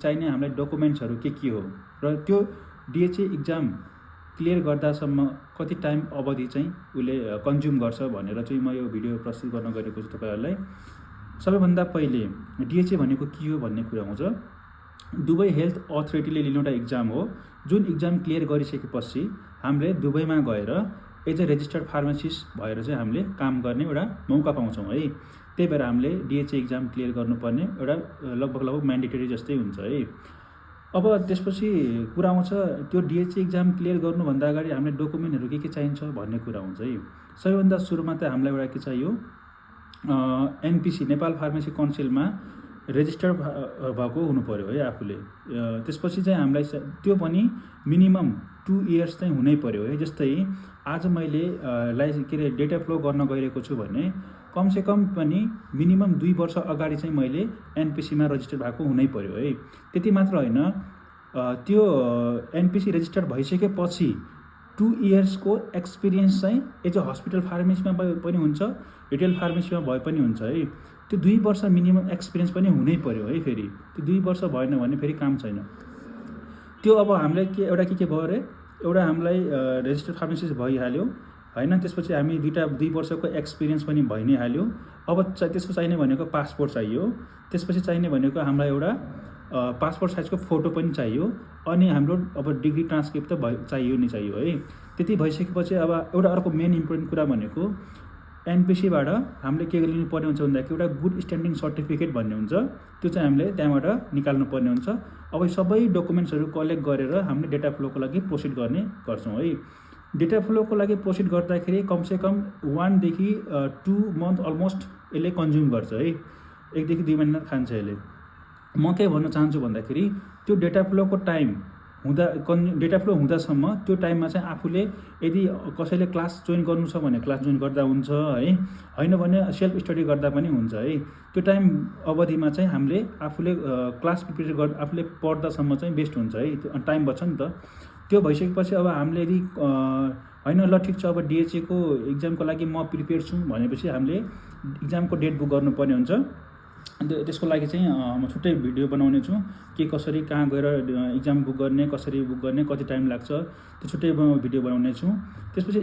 चाहिने हामीलाई डकुमेन्ट्सहरू के हो र त्यो डिएचए इक्जाम क्लियर गर्दासम्म कति टाइम अवधि चाहिँ उसले कन्ज्युम गर्छ भनेर चाहिँ म यो भिडियो प्रस्तुत गर्न गएको छु तपाईहरुलाई। सबैभन्दा पहिले डिएचए भनेको के हो भन्ने कुरा आउँछ। दुबई हेल्थ अथोरिटीले लिने एउटा इक्जाम हो, जुन इक्जाम क्लियर गरिसकेपछि हामीले दुबईमा गएर एज अ रेजिस्टर्ड फार्मासिस्ट भएर चाहिँ हामीले काम गर्ने एउटा मौका पाउँछौँ है। त्यही भएर हामीले डिएचए इक्जाम क्लियर गर्नुपर्ने एउटा लगभग म्यान्डेटरी जस्तै हुन्छ है। अब त्यसपछि कुरा आउँछ त्यो डिएचए इक्जाम क्लियर गर्नुभन्दा अगाडि हामीले डकुमेन्टहरू के चाहिन्छ भन्ने कुरा हुन्छ है। सबैभन्दा सुरुमा त हामीलाई एउटा के चाहियो, एनपिसी नेपाल फार्मेसी काउन्सिलमा रेजिस्टर भएको हुनु पर्यो है आफूले। त्यसपछि चाहिँ हामीलाई त्यो पनि मिनिमम 2 इयर्स चाहिँ हुनै पर्यो है। जस्तै आज मैले डेटा फ्लो गर्न गइरहेको छु भने कमसेकम पनि मिनिमम 2 वर्ष अगाडि चाहिँ मैले एनपिसीमा रजिस्टर भएको हुनै पर्यो है। त्यति मात्र होइन, त्यो एनपिसी रेजिस्टर भइसकेपछि 2 इयर्सको एक्सपिरियन्स चाहिँ एज अ हस्पिटल फार्मेसीमा पनि हुन्छ, रिटेल फार्मेसीमा भए पनि हुन्छ है। त्यो 2 वर्ष मिनिमम एक्सपिरियन्स पनि हुनै पर्यो है। फेरि त्यो 2 वर्ष भएन भने फेरि काम छैन। त्यो अब हामीलाई के भयो अरे, एउटा हामीलाई रेजिस्टर्ड फार्मासिस्ट भइहाल्यो हैन। त्यसपछि हामी 2 वर्षको एक्सपिरियन्स पनि भइ नै हाल्यो। अब त्यसको चाहिने भनेको पासपोर्ट चाहियो। त्यसपछि चाहिने भनेको हामीलाई एउटा पासपोर्ट साइजको फोटो पनि चाहियो। अनि हाम्रो अब डिग्री ट्रान्सक्रिप्ट त चाहियो है। त्यति भइसकेपछि अब एउटा अर्को मेन इम्पोर्टेन्ट कुरा भनेको एनपिसीबाट हामीले के लिनुपर्ने हुन्छ भन्दाखेरि एउटा गुड स्ट्यान्डिङ सर्टिफिकेट भन्ने हुन्छ, त्यो चाहिँ हामीले त्यहाँबाट निकाल्नु पर्ने हुन्छ। अब सबै डकुमेन्ट्सहरू कलेक्ट गरेर हामीले डेटा फ्लोको लागि प्रोसिड गर्ने गर्छौँ है। डेटा फ्लोको लागि प्रोसिड गर्दाखेरि कमसेकम 1 देखि 2 मन्थ अलमोस्ट यसले कन्ज्युम गर्छ है। 1 देखि 2 महिना खान्छ यसले। म के भन्न चाहन्छु भन्दाखेरि त्यो डेटा फ्लोको टाइम डेटा फ्लो हुँदासम्म त्यो टाइममा चाहिँ आफूले यदि कसैले क्लास जोइन गर्नु छ भने क्लास जोइन गर्दा हुन्छ है, हैन भने सेल्फ स्टडी गर्दा पनि हुन्छ है। त्यो टाइम अवधिमा चाहिँ हामीले आफूले क्लास प्रिपेयर आफूले पढ्दासम्म चाहिँ बेस्ट हुन्छ है। त्यो टाइम बच्छ नि त। त्यो भइसकेपछि अब हामीले यदि हैन ल ठिक छ अब डिएचए को इक्जामको लागि म प्रिपेयर छु भनेपछि हामीले इक्जामको डेट बुक गर्नुपर्ने हुन्छ। त्यसको लागि चाहिँ म छुट्टै भिडियो बनाउने छु, के कसरी कहाँ गएर इक्जाम बुक गर्ने, कसरी बुक गर्ने, कति टाइम लाग्छ, त्यो छुट्टै भिडियो बनाउने छु। त्यसपछि